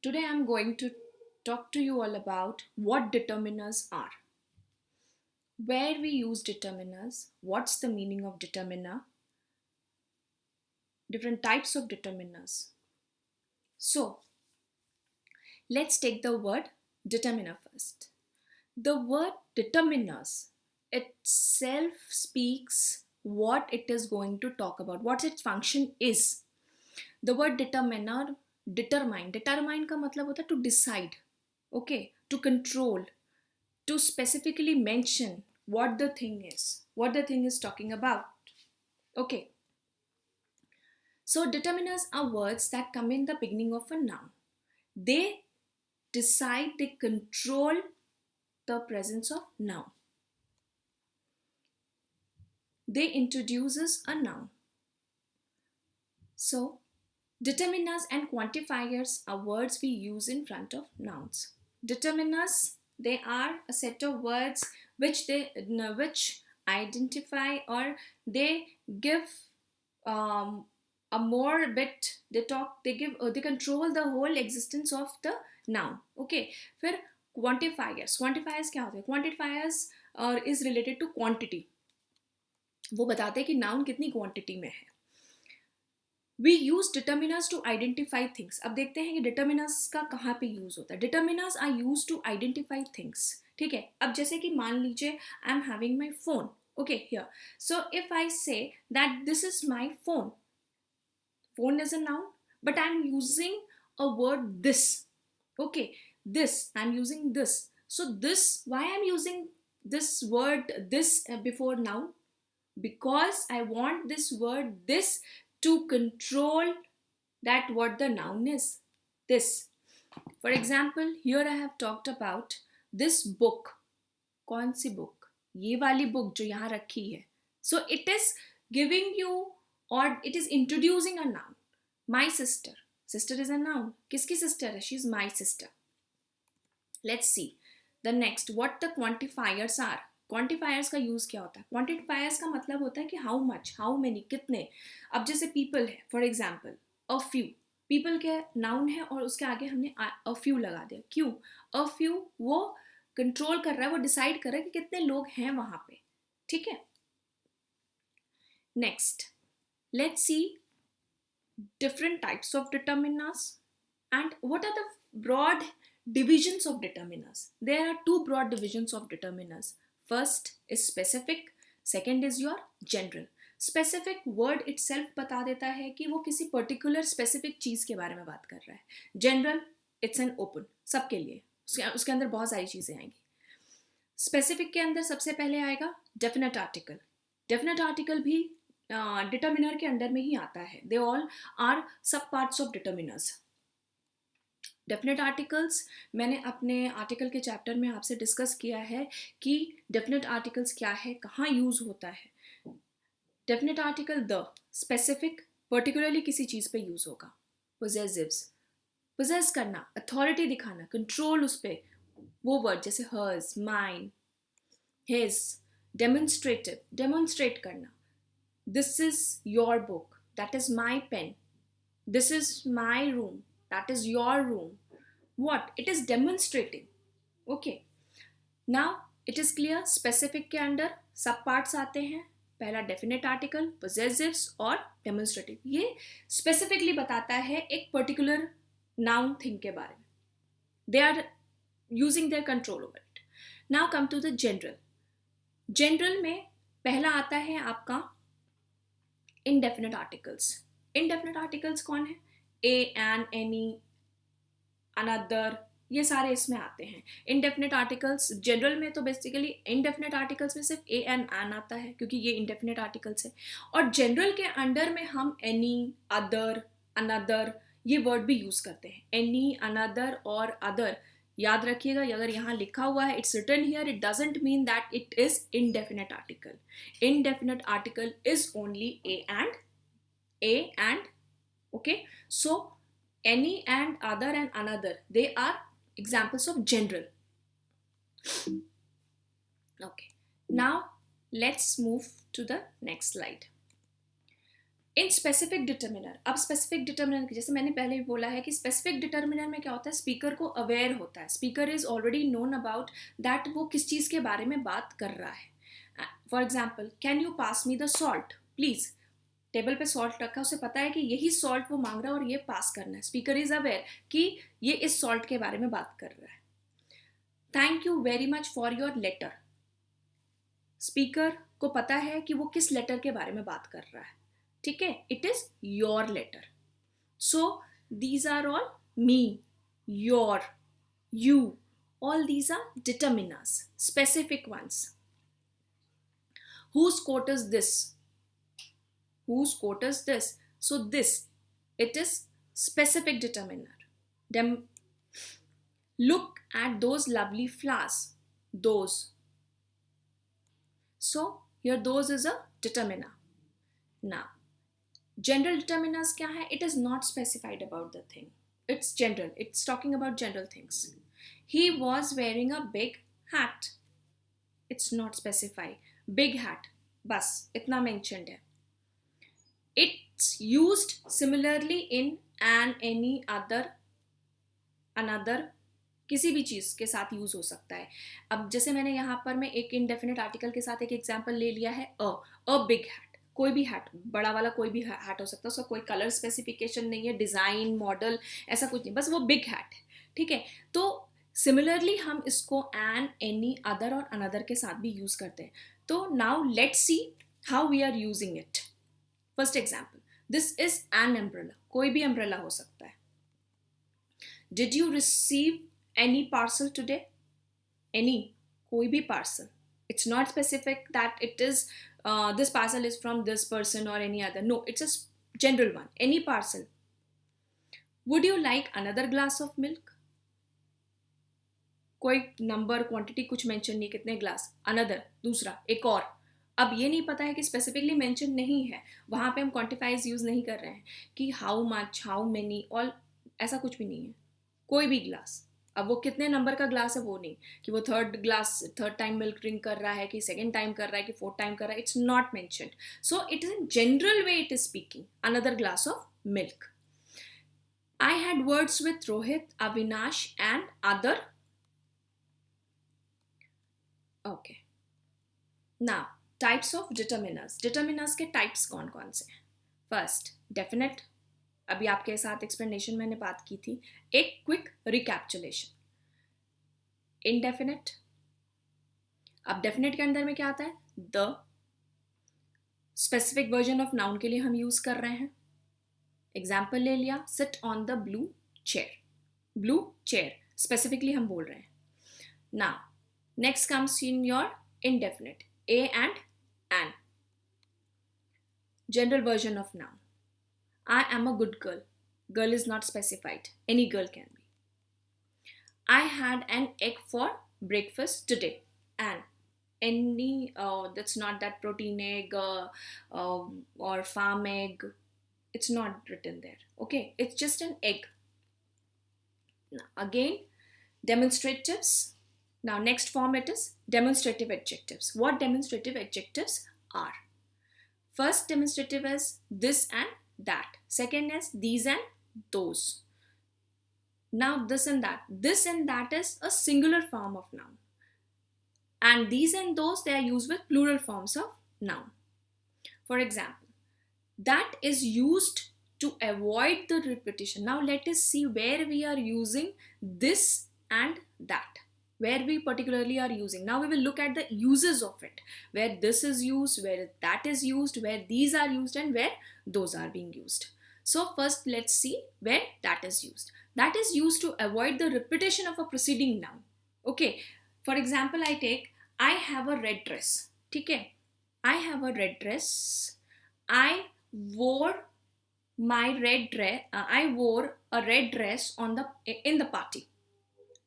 Today I'm going to talk to you all about what determiners are, where we use determiners, what's the meaning of determiner, different types of determiners. So, let's take the word determiner first. The word determiners itself speaks what it is going to talk about, what its function is. The word determiner, determine का मतलब होता है to decide, okay, to control, to specifically mention what the thing is talking about. Okay, so determiners are words that come in the beginning of a noun. They decide, they control the presence of noun. They introduces a noun. So determiners and quantifiers are words we use in front of nouns. Determiners, they are a set of words which identify, or they give um, a more bit, they control the whole existence of the noun. Okay, फिर quantifiers क्या होते हैं? Quantifiers is related to quantity. वो बताते हैं कि noun कितनी quantity में है. We use determiners to identify things. अब देखते हैं कि डिटर्मिनर्स का कहाँ पे यूज होता है. Determiners are use to identify things. ठीक है, अब जैसे कि मान लीजिए I am having my phone. Okay, here so if I say that this is my phone, phone is a noun, but I'm using a word this. Okay, this, I'm using this. So this, why I'm using this word this before noun? Because I want this word this to control that what the noun is. This, for example, here I have talked about this book. कौन सी book? ये वाली book जो यहाँ रखी है. So it is giving you, or it is introducing a noun. My sister. Sister is a noun. किसकी sister है? She is my sister. Let's see the next, what the quantifiers are. Quantifiers का use क्या होता है? Quantifiers का मतलब होता है कि हाउ मच, हाउ मेनी, कितने. अब जैसे पीपल है, for example a few. People के नाउन है और उसके आगे हमने अ फ्यू लगा दिया. क्यों? अ फ्यू वो कंट्रोल कर रहा है, वो डिसाइड कर रहा है कि कितने लोग हैं वहां पे. ठीक है, next let's see different types of determiners and what are the broad divisions of determiners. There are two broad divisions of determiners. First is specific, second is your general. Specific word itself बता देता है कि वो किसी particular specific चीज के बारे में बात कर रहा है. General, it's an open, सबके लिए, उसके अंदर बहुत सारी चीजें आएंगी. स्पेसिफिक के अंदर सबसे पहले आएगा डेफिनेट आर्टिकल. डेफिनेट आर्टिकल भी डिटर्मिनर के अंडर में ही आता है. दे ऑल आर सब parts of determiners. Definite articles मैंने अपने आर्टिकल के चैप्टर में आपसे डिस्कस किया है कि डेफिनेट आर्टिकल्स क्या है, कहाँ यूज होता है. Definite article the, specific particularly किसी चीज पे यूज होगा. पोजेसिव्स, पोजेस करना, अथॉरिटी दिखाना, कंट्रोल उस पर, वो वर्ड जैसे hers, mine, his. Demonstrative, demonstrate करना. This is your book, that is my pen. This is my room, that is your room. what it is demonstrating. Okay, now it is clear. Specific के अंदर सब parts आते हैं. पहला definite article, पोजेसिव्स और demonstrative. ये specifically बताता है एक पर्टिकुलर नाउन थिंग के बारे में. They are using their control over it. Now come to the general. General में पहला आता है आपका इनडेफिनेट आर्टिकल्स. इनडेफिनेट आर्टिकल्स कौन है? ए, एन, एनी, अनदर, ये सारे इसमें आते हैं. इनडेफिनेट आर्टिकल्स जनरल में तो बेसिकली इनडेफिनेट आर्टिकल्स में सिर्फ ए एंड एन आता है क्योंकि ये इनडेफिनेट आर्टिकल्स है. और जनरल के अंडर में हम एनी, अदर, अनदर ये वर्ड भी यूज करते हैं. एनी, अनदर और अदर. याद रखिएगा, अगर यहाँ लिखा हुआ है it's written here, it doesn't mean that it is indefinite article. Indefinite article is only a and. Okay, so any and other and another, they are examples of general. Okay, now let's move to the next slide. In specific determiner, अब specific determiner जैसे मैंने पहले भी बोला है कि specific determiner में क्या होता है, स्पीकर को अवेयर होता है, speaker is already known about that वो किस चीज़ के बारे में बात कर रहा है. For example, can you pass me the salt please. Table पे सॉल्ट रखा, उसे पता है कि यही सॉल्ट वो मांग रहा है और ये पास करना है. स्पीकर इज अवेयर कि ये इस सॉल्ट के बारे में बात कर रहा है. Thank you very much for your letter. Speaker को पता है कि वो किस लेटर के बारे में बात कर रहा है. ठीक है, it is your letter. So these are all me, your, you, all these are determiners, specific ones. Whose quote is this? Whose quote is this? So this, it is specific determiner. Look at those lovely flowers. Those. So here those is a determiner. Now, general determiners क्या है? It is not specified about the thing. It's general. It's talking about general things. He was wearing a big hat. It's not specified. Big hat. बस इतना mentioned है. It's used similarly in an any other, another, किसी भी चीज़ के साथ use हो सकता है. अब जैसे मैंने यहाँ पर मैं एक इंडेफिनेट आर्टिकल के साथ एक एग्जाम्पल ले लिया है, अ बिग हैट. कोई भी हैट, बड़ा वाला कोई भी हैट हो सकता है, उसका कोई कलर स्पेसिफिकेशन नहीं है, डिज़ाइन, मॉडल, ऐसा कुछ नहीं, बस वो बिग हैट है. ठीक है, तो सिमिलरली हम इसको एन, एनी, अदर और अनदर के साथ भी यूज करते हैं. तो now let's see how we are using it. First example, this is an umbrella. कोई भी अम्ब्रेला हो सकता है. Did you receive any parcel today? Any, कोई भी parcel. It's not specific that it is this parcel is from this person or any other. No, it's a general one. Any parcel. Would you like another glass of milk? कोई number, quantity कुछ mention नहीं, कितने glass, another, दूसरा, एक और. अब ये नहीं पता है कि स्पेसिफिकली मेंशन नहीं है, वहाँ पे हम क्वांटिफाइज यूज नहीं कर रहे हैं कि हाउ मच, हाउ मेनी, और ऐसा कुछ भी नहीं है. कोई भी ग्लास. अब वो कितने नंबर का ग्लास है वो नहीं, कि वो थर्ड टाइम मिल्क ड्रिंक कर रहा है, कि सेकेंड टाइम कर रहा है, कि फोर्थ टाइम कर रहा है. It's not mentioned. So it is in general way it is speaking another glass of milk. I had words with Rohit, Avinash and other. Okay. Now, types of determiners. Determiners के types कौन कौन से हैं? First, definite. अभी आपके साथ explanation मैंने बात की थी. एक क्विक रिकैप्चुलेशन. Indefinite. अब definite के अंदर में क्या आता है? The. Specific version of noun के लिए हम यूज कर रहे हैं. एग्जाम्पल ले लिया, sit on the blue chair. Blue chair specifically हम बोल रहे हैं. Now next comes in your indefinite, a and an. General version of noun. I am a good girl. Girl is not specified. Any girl can be. I had an egg for breakfast today. An. Any, that's not that protein egg or farm egg. It's not written there. Okay, it's just an egg. Now, again, demonstratives. Now, next form it is demonstrative adjectives. What demonstrative adjectives are? First demonstrative is this and that. Second is these and those. Now, this and that. This and that is a singular form of noun. And these and those, they are used with plural forms of noun. For example, that is used to avoid the repetition. Now let us see where we are using this and that, where we particularly are using. Now we will look at the uses of it, where this is used, where that is used, where these are used, and where those are being used. So first let's see where that is used. That is used to avoid the repetition of a preceding noun. Okay, for example, I take, I have a red dress. Okay, I have a red dress. I wore my red dress. I wore a red dress in the party.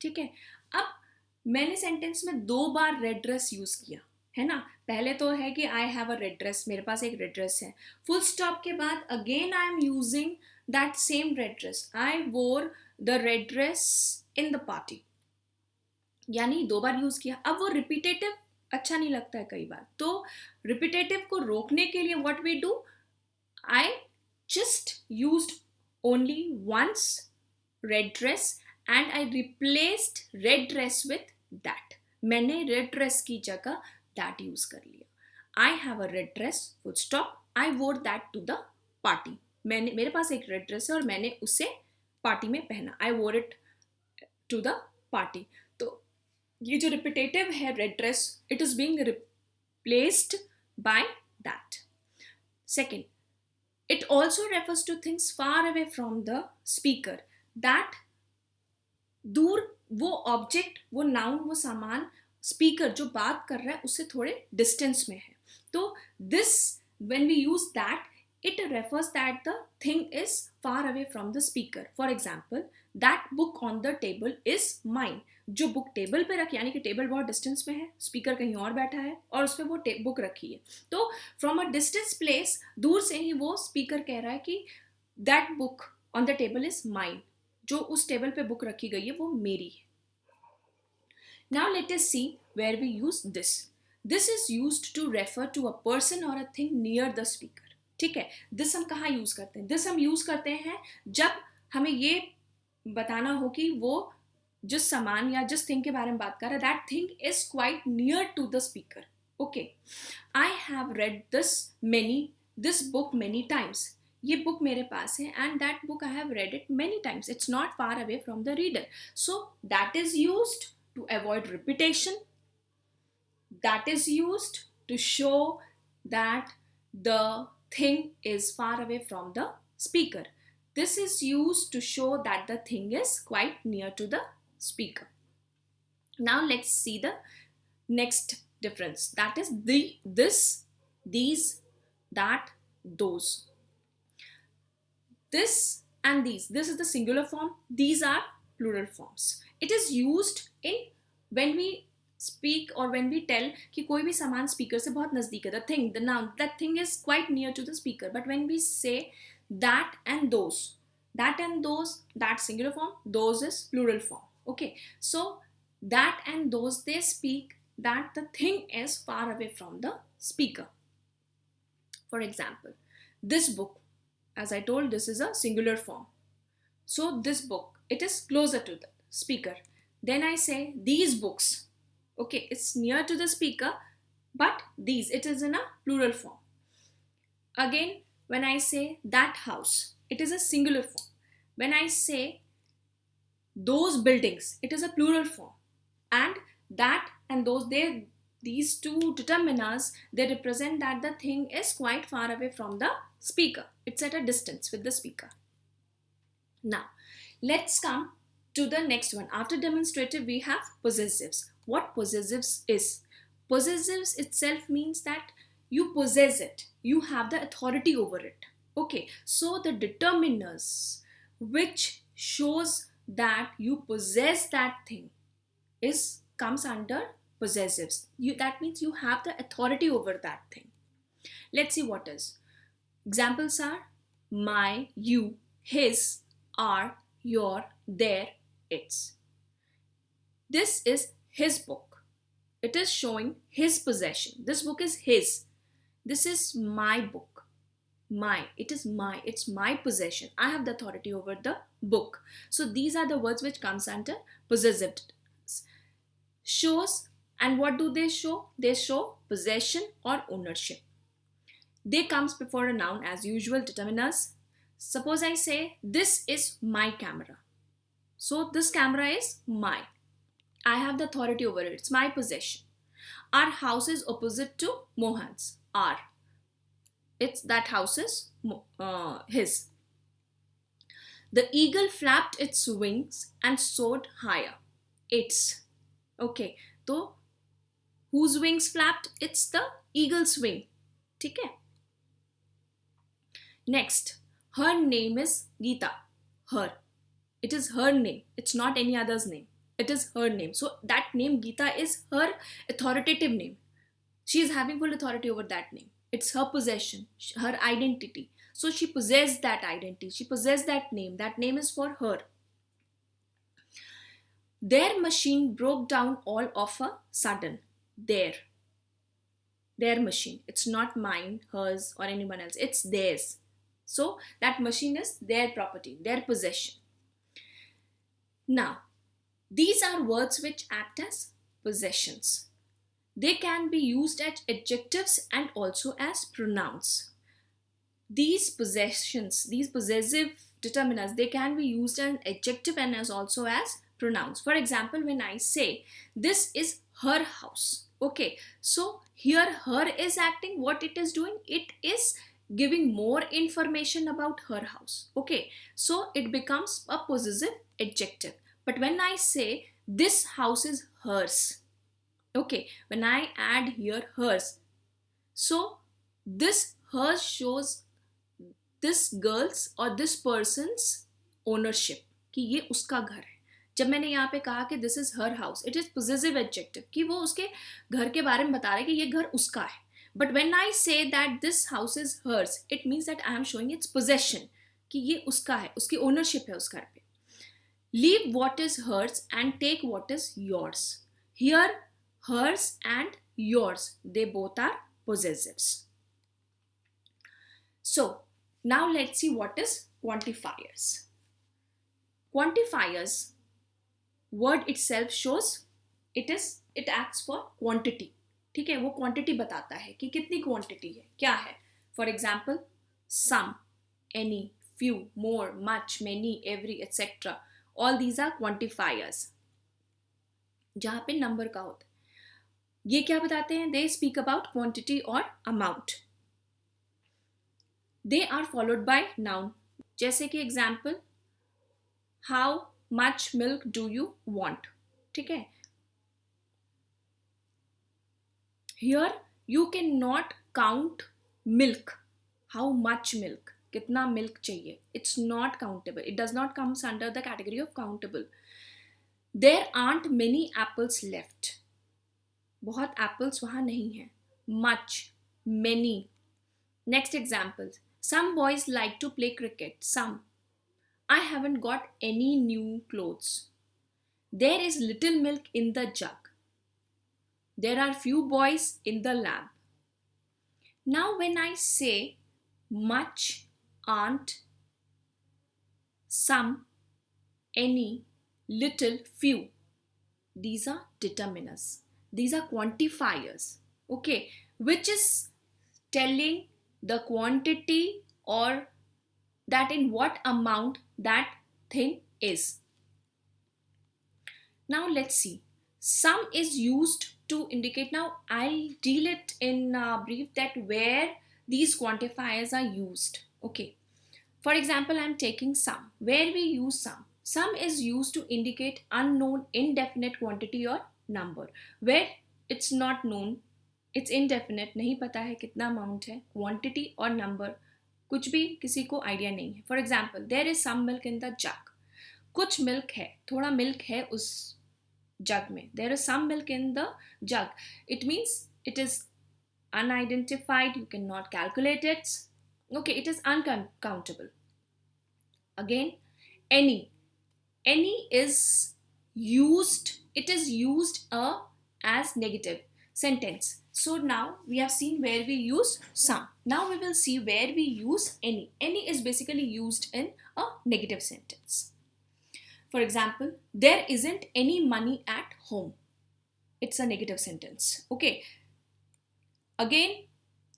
ठीक है, अब मैंने sentence में 2 बार red dress use किया है ना. पहले तो है कि I have a red dress, मेरे पास एक रेड ड्रेस है. फुल स्टॉप के बाद again I am using that same red dress. आई वोर the red dress in the party. यानी 2 बार यूज किया. अब वो रिपीटेटिव अच्छा नहीं लगता है कई बार, तो रिपीटेटिव को रोकने के लिए what we do, I just used only once red dress and I replaced red dress with that. मैंने red dress की जगह that use कर लिया. I have a red dress, full stop. I wore that to the party. मेरे पास एक red dress है और मैंने उसे पार्टी में पहना. I wore it to the party. तो ये जो repetitive है red dress, it is being replaced by that. Second, it also refers to things far away from the speaker. That दूर, वो ऑब्जेक्ट, वो नाउन, वो सामान, स्पीकर जो बात कर रहा है उससे थोड़े डिस्टेंस में है. तो this, when we use that, it refers that the thing is far away from the speaker. For example, that book on the table is mine. जो बुक टेबल पे रखी, यानी कि टेबल बहुत डिस्टेंस में है, स्पीकर कहीं और बैठा है और उस पर वो बुक रखी है. तो फ्रॉम अ डिस्टेंस प्लेस, दूर से ही वो स्पीकर कह रहा है कि that book on the table is mine. जो उस टेबल पे बुक रखी गई है वो मेरी है. Now let us see where we use this. This is used to refer to a person or a thing near the speaker. ठीक है, दिस हम कहाँ यूज करते हैं? दिस हम यूज करते हैं जब हमें ये बताना हो कि वो जिस सामान या जिस थिंग के बारे में बात कर रहा है, that thing is quite near to the speaker. Okay, I have read this book many times. ये बुक मेरे पास है and that book I have read it many times. It's not far away from the reader. So that is used to avoid repetition. That is used to show that the thing is far away from the speaker. This is used to show that the thing is quite near to the speaker. Now let's see the next difference. That is this, these, that, those. This and these. This is the singular form. These are plural forms. It is used in when we speak or when we tell कि कोई भी सामान speaker से बहुत नजदीक है. The thing, the noun, that thing is quite near to the speaker. But when we say that and those, that singular form, those is plural form. Okay, so that and those, they speak that the thing is far away from the speaker. For example, this book, as I told, this is a singular form. So this book, it is closer to the speaker. Then I say these books. Okay, it's near to the speaker, but these, it is in a plural form. Again, when I say that house, it is a singular form. When I say those buildings, it is a plural form. And that and those, these two determiners, they represent that the thing is quite far away from the speaker. It's at a distance with the speaker. Now, let's come to the next one. After demonstrative, we have possessives. What possessives is? Possessives itself means that you possess it. You have the authority over it. Okay, so the determiners which shows that you possess that thing comes under possessives. That means you have the authority over that thing. Let's see what is. Examples are my, you, his, our, your, their, its. This is his book. It is showing his possession. This book is his. This is my book. My. It is my. It's my possession. I have the authority over the book. So these are the words which comes under possessive. Shows, and what do they show? They show possession or ownership. They comes before a noun as usual, determiners. Suppose I say this is my camera. So this camera is my. I have the authority over it. It's my possession. Our house is opposite to Mohan's. Our. It's that house is his. The eagle flapped its wings and soared higher. Its. Okay. So whose wings flapped? It's the eagle's wing. ठीक है? Next. Her name is Geeta. Her. It is her name. It's not any other's name. It is her name. So that name Geeta is her authoritative name. She is having full authority over that name. It's her possession, her identity. So she possessed that identity. She possessed that name. That name is for her. Their machine broke down all of a sudden. Their machine. It's not mine, hers, or anyone else. It's theirs. So that machine is their property, their possession. Now, these are words which act as possessions. They can be used as adjectives and also as pronouns. These possessions, these possessive determiners, they can be used as adjective and as also as pronouns. For example, when I say this is her house, okay, so here her is acting, what it is doing, it is giving more information about her house, okay, so it becomes a possessive adjective. But when I say this house is hers, okay, when I add here hers, so this hers shows this girl's और this person's ownership, कि ये उसका घर है. जब मैंने यहाँ पे कहा कि this is her house, it is possessive adjective, कि वो उसके घर के बारे में बता रहे हैं कि ये घर उसका है. But when I say that this house is hers, it means that I am showing its possession, कि ये उसका है, उसकी ownership है उस घर पे. Leave what is hers and take what is yours. Here, hers and yours, they both are possessives. So, now let's see what is quantifiers. Quantifiers, word itself shows it acts for quantity. ठीक है, वो quantity बताता है कि कितनी quantity है, क्या है. For example, some, any, few, more, much, many, every, etc. All these are quantifiers. जहाँ पे number का होता है. ये क्या बताते हैं? They speak about quantity or amount. They are followed by noun. जैसे कि example, how much milk do you want? ठीक है. Here you cannot count milk. How much milk? कितना milk चाहिए? It's not countable. It does not come under the category of countable. There aren't many apples left. बहुत apples वहाँ नहीं हैं. Much, many. Next examples. Some boys like to play cricket. Some. I haven't got any new clothes. There is little milk in the jug. There are few boys in the lab. Now when I say much, aren't, some, any, little, few, these are determiners. These are quantifiers. Okay, which is telling the quantity or that in what amount that thing is. Now let's see. Some is used to indicate. Now I'll deal it in brief that where these quantifiers are used. Okay. For example, I'm taking some. Where we use some. Some is used to indicate unknown indefinite quantity or number. Where it's not known, it's indefinite, नहीं पता है कितना amount है, quantity और number कुछ भी किसी को आइडिया नहीं है. For example, there is some milk in the jug. कुछ मिल्क है, थोड़ा मिल्क है उस जग में. There is some milk in the jug. It means it is unidentified, you cannot calculate it. Okay, it is uncountable. Again, any is used, it is used as negative sentence. So now we have seen where we use some. Now we will see where we use any. Any is basically used in a negative sentence. For example, there isn't any money at home. It's a negative sentence. Okay. Again,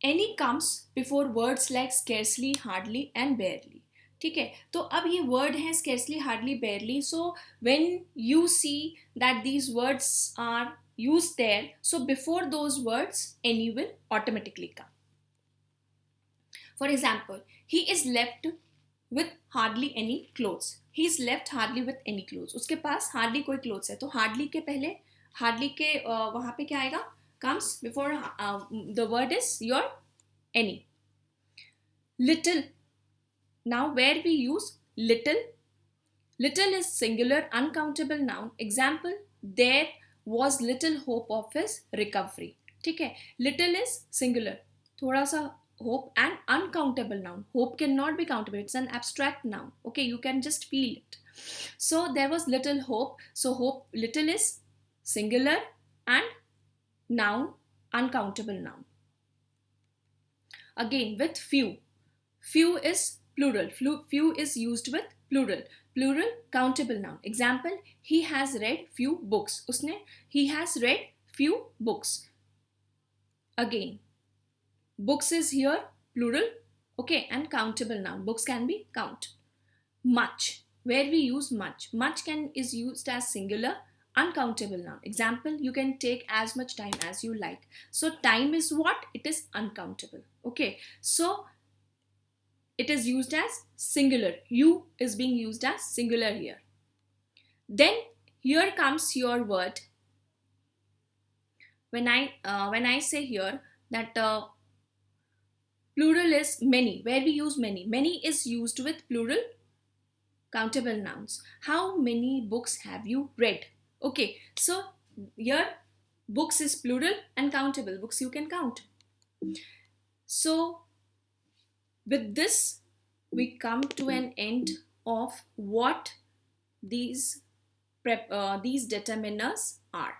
any comes before words like scarcely, hardly and barely. ठीक है, तो अब ये word है scarcely, hardly, barely. So when you see that these words are used there, so before those words any will automatically come. For example, he is left with hardly any clothes. He is left hardly with any clothes. उसके पास hardly कोई clothes है, तो hardly के पहले hardly के वहाँ पे क्या आएगा? Comes before the word is your any. Little. Now where we use little. Little is singular, uncountable noun. Example, there was little hope of his recovery. ठीक है, little is singular, थोड़ा सा hope, and uncountable noun. Hope cannot be countable. It's an abstract noun. Okay, you can just feel it. So there was little hope. So hope, little is singular and noun, uncountable noun. Again with few. Few is plural. Few is used with plural. Plural countable noun. Example, he has read few books. He has read few books. Again, books is here plural, okay, and countable noun. Books can be count. Much, where we use much. Much is used as singular, uncountable noun. Example, you can take as much time as you like. So time is what? It is uncountable. Okay, so it is used as singular. You is being used as singular here. Then here comes your word. When I say here that plural is many, where we use many. Many is used with plural countable nouns. How many books have you read? Okay, so here books is plural and countable. Books you can count. So with this, we come to an end of what these determiners are.